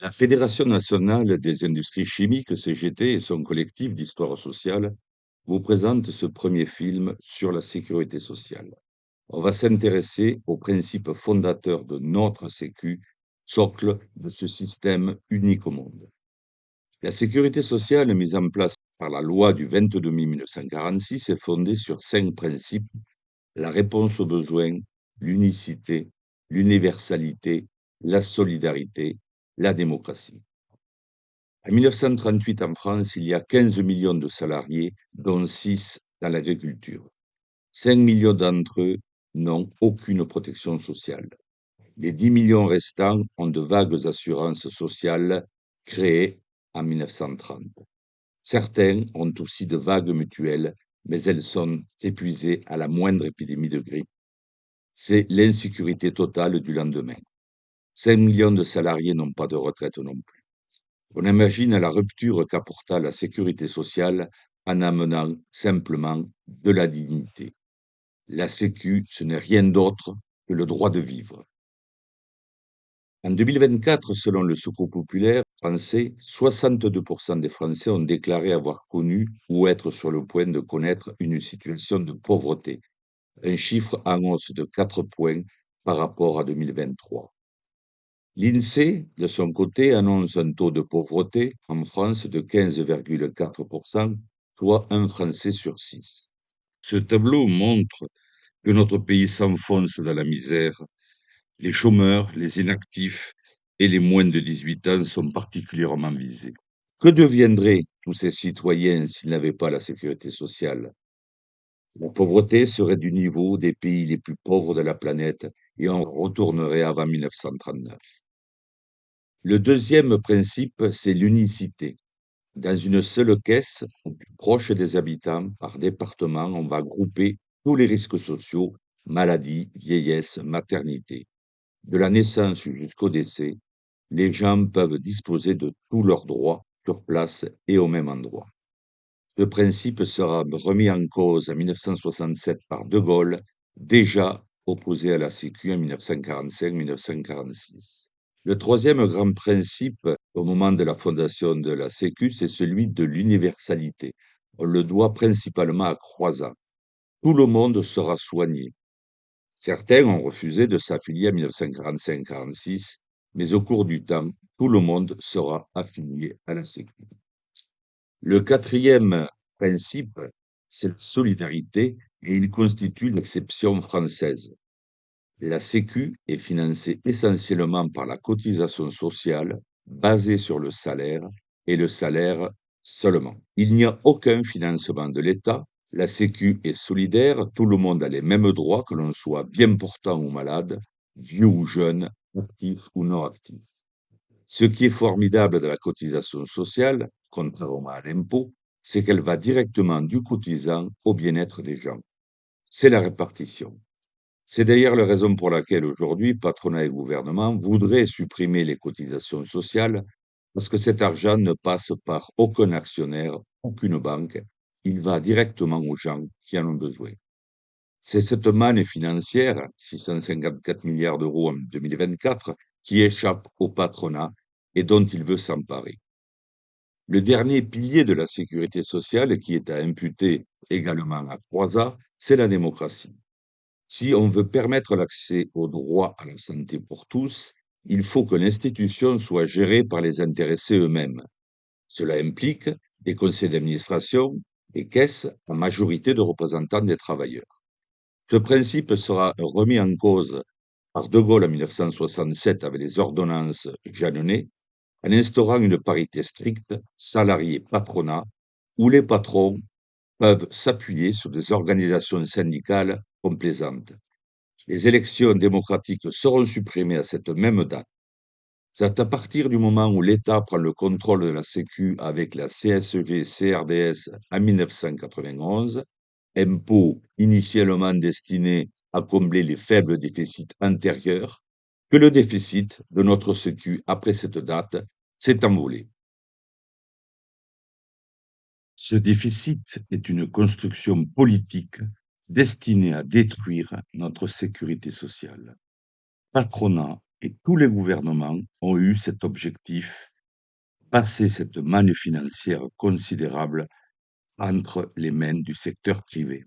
La Fédération nationale des industries chimiques, CGT, et son collectif d'histoire sociale vous présentent ce premier film sur la sécurité sociale. On va s'intéresser aux principes fondateurs de notre Sécu, socle de ce système unique au monde. La sécurité sociale mise en place par la loi du 22 mai 1946 est fondée sur 5 principes: la réponse aux besoins, l'unicité, l'universalité, la solidarité, la démocratie. En 1938, en France, il y a 15 millions de salariés, dont 6 dans l'agriculture. 5 millions d'entre eux n'ont aucune protection sociale. Les 10 millions restants ont de vagues assurances sociales créées en 1930. Certains ont aussi de vagues mutuelles, mais elles sont épuisées à la moindre épidémie de grippe. C'est l'insécurité totale du lendemain. 5 millions de salariés n'ont pas de retraite non plus. On imagine la rupture qu'apporta la sécurité sociale en amenant simplement de la dignité. La Sécu, ce n'est rien d'autre que le droit de vivre. En 2024, selon le Secours populaire français, 62% des Français ont déclaré avoir connu ou être sur le point de connaître une situation de pauvreté, un chiffre en hausse de 4 points par rapport à 2023. L'INSEE, de son côté, annonce un taux de pauvreté en France de 15,4%, soit un Français sur 6. Ce tableau montre que notre pays s'enfonce dans la misère. Les chômeurs, les inactifs et les moins de 18 ans sont particulièrement visés. Que deviendraient tous ces citoyens s'ils n'avaient pas la sécurité sociale? La pauvreté serait du niveau des pays les plus pauvres de la planète et on retournerait avant 1939. Le deuxième principe, c'est l'unicité. Dans une seule caisse, au plus proche des habitants, par département, on va grouper tous les risques sociaux: maladie, vieillesse, maternité. De la naissance jusqu'au décès, les gens peuvent disposer de tous leurs droits sur place et au même endroit. Ce principe sera remis en cause en 1967 par De Gaulle, déjà opposé à la Sécu en 1945-1946. Le troisième grand principe au moment de la fondation de la Sécu, c'est celui de l'universalité. On le doit principalement à Croizat. Tout le monde sera soigné. Certains ont refusé de s'affilier en 1945-46, mais au cours du temps, tout le monde sera affilié à la Sécu. Le quatrième principe, c'est la solidarité et il constitue l'exception française. La Sécu est financée essentiellement par la cotisation sociale basée sur le salaire et le salaire seulement. Il n'y a aucun financement de l'État. La Sécu est solidaire, tout le monde a les mêmes droits, que l'on soit bien portant ou malade, vieux ou jeune, actif ou non actif. Ce qui est formidable de la cotisation sociale, contrairement à l'impôt, c'est qu'elle va directement du cotisant au bien-être des gens. C'est la répartition. C'est d'ailleurs la raison pour laquelle aujourd'hui, patronat et gouvernement voudraient supprimer les cotisations sociales, parce que cet argent ne passe par aucun actionnaire, aucune banque, il va directement aux gens qui en ont besoin. C'est cette manne financière, 654 milliards d'euros en 2024, qui échappe au patronat et dont il veut s'emparer. Le dernier pilier de la sécurité sociale, qui est à imputer également à Croizat, c'est la démocratie. Si on veut permettre l'accès au droit à la santé pour tous, il faut que l'institution soit gérée par les intéressés eux-mêmes. Cela implique des conseils d'administration, des caisses, en majorité de représentants des travailleurs. Ce principe sera remis en cause par De Gaulle en 1967 avec les ordonnances Jeanneney, en instaurant une parité stricte, salariés-patronat, où les patrons peuvent s'appuyer sur des organisations syndicales complaisantes. Les élections démocratiques seront supprimées à cette même date. C'est à partir du moment où l'État prend le contrôle de la Sécu avec la CSG-CRDS en 1991, impôt initialement destiné à combler les faibles déficits antérieurs, que le déficit de notre Sécu après cette date s'est envolé. Ce déficit est une construction politique destinée à détruire notre sécurité sociale. patronat et tous les gouvernements ont eu cet objectif, passer cette manne financière considérable entre les mains du secteur privé.